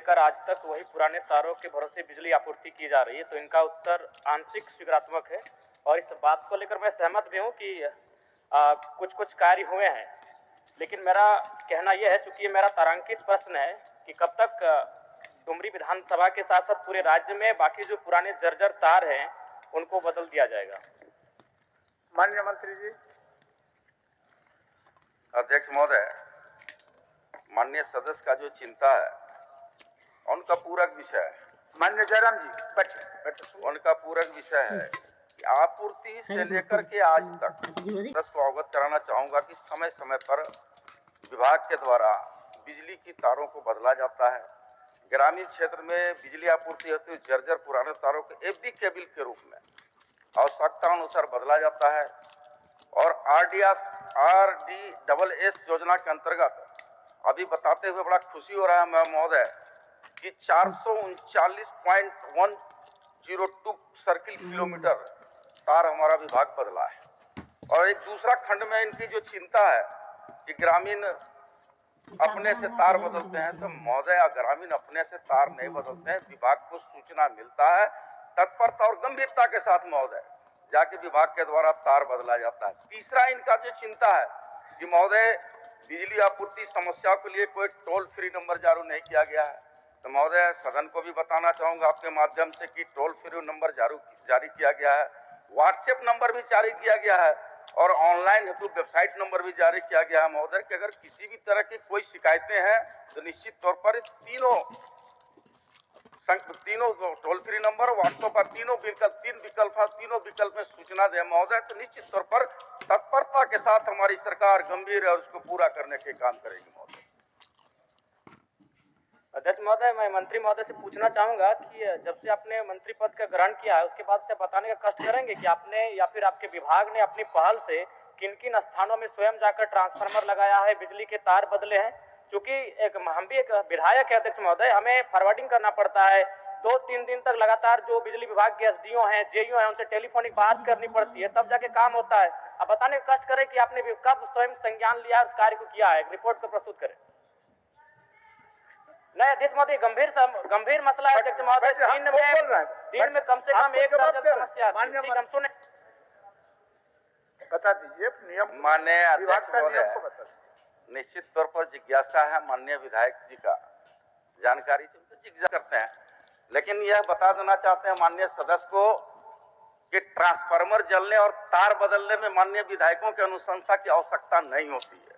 लेकर आज तक वही पुराने तारों के भरोसे बिजली आपूर्ति की जा रही है, तो इनका उत्तर आंशिक स्वीकारात्मक है। और इस बात को लेकर मैं सहमत भी हूँ कि कुछ कार्य हुए हैं, लेकिन मेरा कहना यह है, चूंकि ये मेरा तारांकित प्रश्न है, कि कब तक डुमरी विधानसभा के साथ साथ पूरे राज्य में बाकी जो पुराने जर्जर तार हैं उनको बदल दिया जाएगा। माननीय मंत्री जी। अध्यक्ष महोदय, माननीय सदस्य का जो चिंता है उनका पूरक विषय है। माननीय जयराम जी बैठे। उनका पूरक विषय है कि आपूर्ति से लेकर के आज तक सदस्य को अवगत कराना चाहूंगा कि समय समय पर विभाग के द्वारा बिजली की तारों को बदला जाता है। ग्रामीण क्षेत्र में बिजली आपूर्ति होती है, जर्जर पुराने तारों को एफडी केबल के रूप में आवश्यकता अनुसार बदला जाता है। और RDSS योजना के अंतर्गत अभी बताते हुए बड़ा खुशी हो रहा है महोदय कि 439.102 सर्किल किलोमीटर तार हमारा विभाग बदला है। और एक दूसरा खंड में इनकी जो चिंता है कि ग्रामीण अपने से तार बदलते हैं, तो महोदय ग्रामीण अपने से तार नहीं बदलते हैं, विभाग को सूचना मिलता है, तत्परता और गंभीरता के साथ महोदय जाके विभाग के द्वारा तार बदला जाता है। तीसरा इनका जो चिंता है कि महोदय बिजली आपूर्ति समस्या के लिए कोई टोल फ्री नंबर जारी नहीं किया गया है, तो महोदय सदन को भी बताना चाहूंगा आपके माध्यम से कि टोल फ्री नंबर जारी किया गया है, व्हाट्सएप नंबर भी जारी किया गया है और ऑनलाइन हेतु वेबसाइट नंबर भी जारी किया गया है। महोदय कि अगर किसी भी तरह की कोई शिकायतें हैं तो निश्चित तौर पर तीनों टोल फ्री नंबर, व्हाट्सएप पर तीन विकल्प में सूचना दे महोदय, तो निश्चित तौर पर तत्परता के साथ हमारी सरकार गंभीर है और उसको पूरा करने के काम करेगी महोदय। अध्यक्ष महोदय, मैं मंत्री महोदय से पूछना चाहूंगा कि जब से आपने मंत्री पद का ग्रहण किया है उसके बाद से बताने का कष्ट करेंगे कि आपने या फिर आपके विभाग ने अपनी पहल से किन किन स्थानों में स्वयं जाकर ट्रांसफार्मर लगाया है, बिजली के तार बदले हैं। चूंकि हम भी एक विधायक है अध्यक्ष महोदय, हमें फॉरवर्डिंग करना पड़ता है, 2-3 दिन तक लगातार जो बिजली विभाग के SDO हैं, JEO हैं, उनसे टेलीफोनिक बात करनी पड़ती है, तब जाके काम होता है। अब बताने का कष्ट करें कि आपने कब स्वयं संज्ञान लिया उस कार्य को किया है, रिपोर्ट को प्रस्तुत करें। नहीं अध्यक्ष महोदय, गंभीर मसला है अध्यक्ष महोदय, दिन में कम से कम एक दर्जन समस्या हम सुने। बता दीजिए नियम। माननीय अध्यक्ष महोदय, निश्चित तौर पर जिज्ञासा है माननीय विधायक जी का, जानकारी तो जिज्ञासा करते हैं, लेकिन यह बता देना चाहते हैं माननीय सदस्य को कि ट्रांसफार्मर जलने और तार बदलने में माननीय विधायकों की अनुशंसा की आवश्यकता नहीं होती है।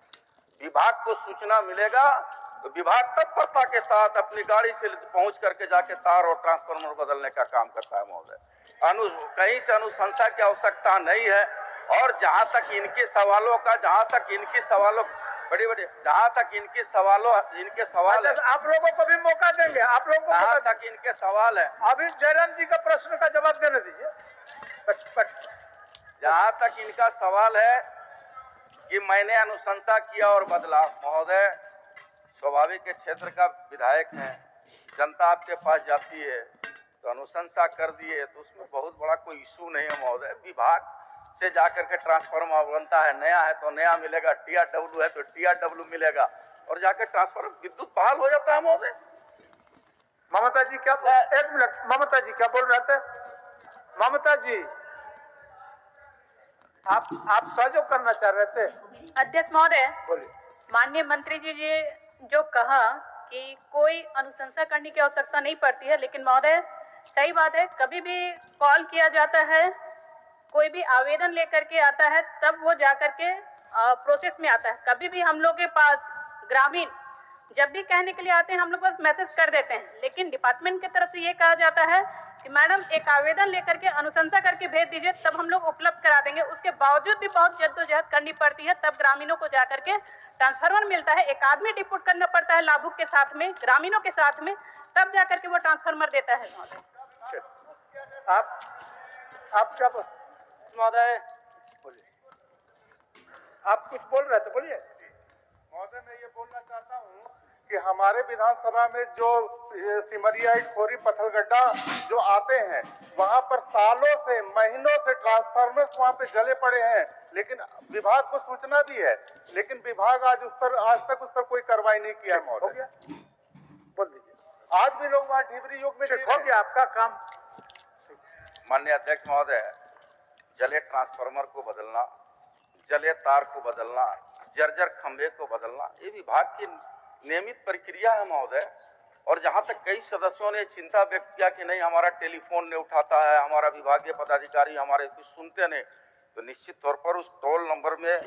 विभाग को सूचना मिलेगा तो विभाग तत्परता के साथ अपनी गाड़ी से पहुंच करके जाके तार और ट्रांसफार्मर बदलने का काम करता है महोदय। कहीं से अनुशंसा की आवश्यकता नहीं है। और जहां तक इनके सवाल है, आप लोगों को भी मौका देंगे, आप लोगों को जहां तक इनके सवाल है, अभी जयराम जी का प्रश्न का जवाब देने दीजिए। जहां तक इनका सवाल है कि मैंने अनुशंसा किया और बदला, महोदय स्वाभाविक के क्षेत्र का विधायक है, जनता आपके पास जाती है तो अनुशंसा कर दिए तो उसमें बहुत बड़ा कोई इशू नहीं है महोदय। विभाग से जाकर के ट्रांसफार्मर बनता है, नया है तो नया मिलेगा, TRW है तो TRW मिलेगा और जाकर ट्रांसफार्मर विद्युत बहाल हो जाता है महोदय। ममता जी क्या, एक मिनट, ममता जी क्या बोल रहे थे? ममता जी आप सहयोग करना चाह रहे थे? अध्यक्ष महोदय, बोलिए। माननीय मंत्री जी ने जो कहा कि कोई अनुशंसा करने की आवश्यकता नहीं पड़ती है, लेकिन महोदय सही बात है, कभी भी कॉल किया जाता है, कोई भी आवेदन लेकर के आता है तब वो जाकर के प्रोसेस में आता है। कभी भी हम लोग के पास ग्रामीण जब भी कहने के लिए आते हैं हम लोग बस मैसेज कर देते हैं, लेकिन डिपार्टमेंट की तरफ से ये कहा जाता है कि मैडम एक आवेदन लेकर के अनुशंसा करके भेज दीजिए, तब हम लोग उपलब्ध करा देंगे। उसके बावजूद भी बहुत जद्दोजहद करनी पड़ती है, तब ग्रामीणों को जाकर के ट्रांसफार्मर मिलता है। एक आदमी डिप्यूट करना पड़ता है लाभुक के साथ में, ग्रामीणों के साथ में, तब जाकर के वो ट्रांसफार्मर देता है महोदय। आप क्या महोदय बोलिए, आप कुछ बोल रहे थे, बोलिए। महोदय मैं ये बोलना चाहता हूँ कि हमारे विधानसभा में जो सिमरिया खोरी पत्थलगड्ढा जो आते हैं वहाँ पर सालों से महीनों से ट्रांसफार्मर्स वहाँ पे जले पड़े हैं, लेकिन विभाग को सूचना भी है, लेकिन विभाग आज तक उस पर कोई कार्रवाई नहीं किया है महोदय। बोल दीजिए। आज भी लोग वहाँ ढिबरी युग में हो गया आपका काम। माननीय अध्यक्ष महोदय, जले ट्रांसफार्मर को बदलना, जले तार को बदलना, जर्जर खंभे को बदलना, ये विभाग की नियमित प्रक्रिया है महोदय। और जहां तक कई सदस्यों ने चिंता व्यक्त किया कि नहीं हमारा टेलीफोन नहीं उठाता है, हमारा विभागीय पदाधिकारी हमारे कुछ सुनते नहीं, तो निश्चित तौर पर उस टोल नंबर में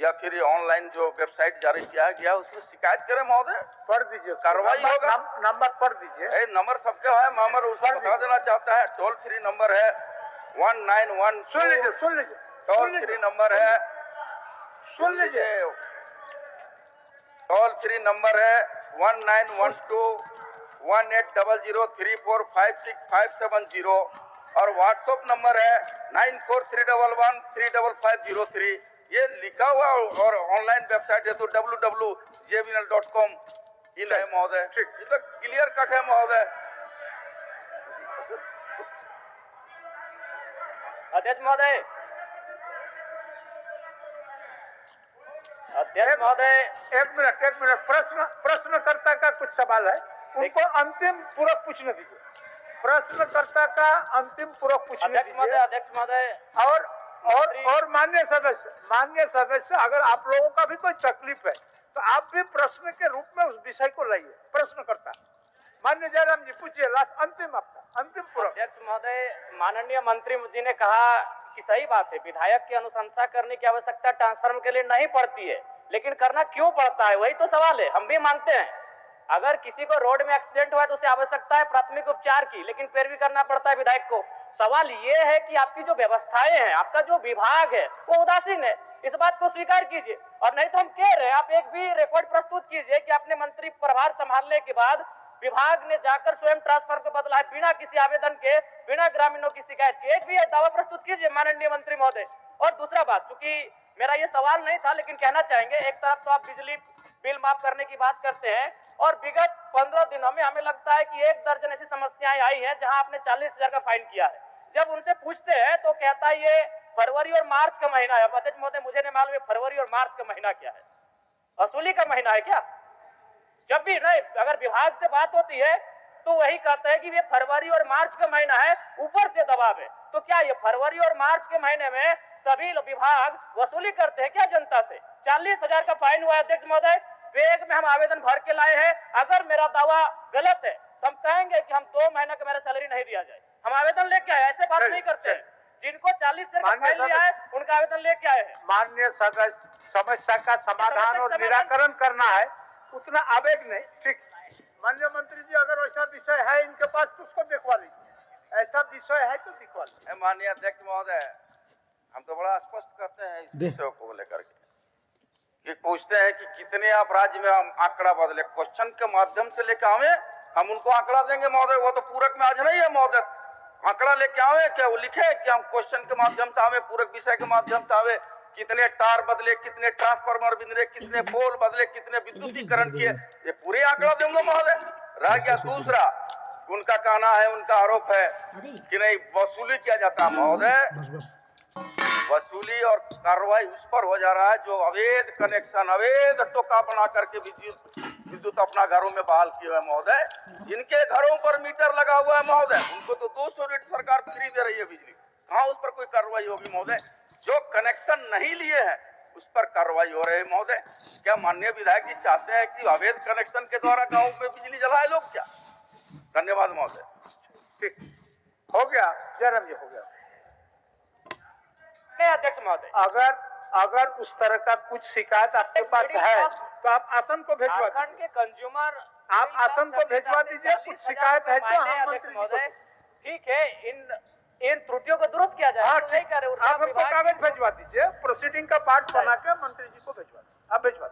या फिर ऑनलाइन जो वेबसाइट जारी किया गया उसमें शिकायत करें महोदय, पढ़ दीजिए, कार्रवाई होगा। नंबर पढ़ दीजिए। नंबर सबके है, नंबर उसको बता देना चाहता है। टोल फ्री नंबर है 191। सुन लीजिए टोल फ्री नंबर है, सुन लीजिए, टोल फ्री नंबर है 1912-1800-345657 और व्हाट्सएप नंबर है 9431135503। ये लिखा हुआ और ऑनलाइन वेबसाइट है तो www.jbnl.com इन है महोदय। ये तो क्लियर कट है महोदय। अध्यक्ष महोदय, अध्यक्ष महोदय, एक मिनट प्रश्नकर्ता का कुछ सवाल है, उनको अंतिम पूरक पूछने दीजिए। प्रश्नकर्ता का अंतिम पूरक पूछने अध्यक्ष महोदय, दीजिए। अध्यक्ष महोदय, और माननीय सदस्य, अगर आप लोगों का भी कोई तकलीफ है तो आप भी प्रश्न के रूप में उस विषय को लाइए। प्रश्नकर्ता माननीय जयराम जी पूछिए, लास्ट अंतिम आपका अंतिम पूरक। अध्यक्ष महोदय, माननीय मंत्री जी ने कहा कि सही बात है, विधायक की अनुशंसा करने की आवश्यकता ट्रांसफार्मर के लिए नहीं पड़ती है, लेकिन करना क्यों पड़ता है, वही तो सवाल है। हम भी मानते हैं अगर किसी को रोड में एक्सीडेंट हुआ तो उसे आवश्यकता है प्राथमिक उपचार की, लेकिन फिर भी करना पड़ता है विधायक को। सवाल ये है कि आपकी जो व्यवस्थाएं हैं, आपका जो विभाग है वो उदासीन है, इस बात को स्वीकार कीजिए। और नहीं तो हम कह रहे हैं, आप एक भी रिकॉर्ड प्रस्तुत कीजिए कि आपने मंत्री प्रभार संभालने के बाद विभाग ने जाकर स्वयं ट्रांसफर को बदला है बिना किसी आवेदन के, बिना ग्रामीणों की शिकायत के। एक भी दावा प्रस्तुत कीजिए माननीय मंत्री महोदय। और दूसरा बात, चूंकि मेरा ये सवाल नहीं था लेकिन कहना चाहेंगे, एक तरफ तो आप बिजली बिल माफ करने की बात करते हैं और विगत 15 दिनों में हमें लगता है कि 1 दर्जन ऐसी समस्याएं आई हैं जहां आपने 40,000 का फाइन किया है। जब उनसे पूछते हैं तो कहता है ये फरवरी और मार्च का महीना है। अध्यक्ष महोदय, मुझे नहीं मालूम फरवरी और मार्च का महीना क्या है, वसूली का महीना है क्या? जब भी नहीं, अगर विभाग से बात होती है तो वही कहता है कि ये फरवरी और मार्च का महीना है, ऊपर से दबाव है। तो क्या ये फरवरी और मार्च के महीने में सभी विभाग वसूली करते हैं क्या जनता से? 40,000 का फाइन हुआ है अध्यक्ष महोदय, बैग में हम आवेदन भर के लाए हैं। अगर मेरा दावा गलत है तो हम कहेंगे कि हम 2 महीने का मेरा सैलरी नहीं दिया जाए, हम आवेदन लेके आए। ऐसे बात नहीं करते हैं। जिनको 40,000 का फाइन लिया है उनका आवेदन लेके आए हैं। माननीय सदस्य, समस्या का समाधान और निराकरण करना है, उतना आवेग नहीं। ठीक, माननीय मंत्री जी, अगर वैसा विषय है इनके पास तो उसको दिखवा लीजिए। ऐसा विषय है तो दिखवा लीजिए। माननीय अध्यक्ष महोदय, हम तो बड़ा स्पष्ट करते हैं इस विषय को लेकर के कि पूछते हैं कि कितने आप राज्य में हम आंकड़ा बदले, क्वेश्चन के माध्यम से लेकर आवे, हम उनको आंकड़ा देंगे महोदय। वो तो पूरक में आज नहीं है महोदय, आंकड़ा लेके आवे क्या, वो लिखे कि हम क्वेश्चन के माध्यम से आवे, पूरक विषय के माध्यम से आवे, कितने टार बदले, कितने ट्रांसफार्मर बदले, कितने पोल बदले, कितने विद्युतीकरण किए, ये पूरे आंकड़ा देंगे महोदय। रह गया दूसरा, उनका कहना है, उनका आरोप है कि नहीं वसूली किया जाता है महोदय। वसूली और कार्रवाई उस पर हो जा रहा है जो अवैध कनेक्शन, अवैध टोका बना करके विद्युत अपना घरों में बहाल किए हुए महोदय। जिनके घरों पर मीटर लगा हुआ है महोदय, उनको तो 200 यूनिट सरकार फ्री दे रही है बिजली, कहाँ उस पर कोई कार्रवाई होगी महोदय? जो कनेक्शन नहीं लिए हैं उस पर कार्रवाई हो रही है महोदय। क्या माननीय विधायक जी चाहते हैं कि अवैध कनेक्शन के द्वारा गाँव में बिजली जलाए लोग क्या? धन्यवाद महोदय। ठीक, हो गया जयराम जी, हो गया। अध्यक्ष महोदय, अगर उस तरह का कुछ शिकायत आपके पास है तो आप आसन को भिजवा झारखंड के कंज्यूमर, आप आसन को भिजवा दीजिए। कुछ शिकायत है तो हम अध्यक्ष महोदय, ठीक है, इन त्रुटियों को दुरुस्त किया जाए। हाँ, ठीक, आप हमको कागज भिजवा दीजिए, प्रोसीडिंग का पार्ट बना के मंत्री जी को भिजवा दीजिए। आप भिजवा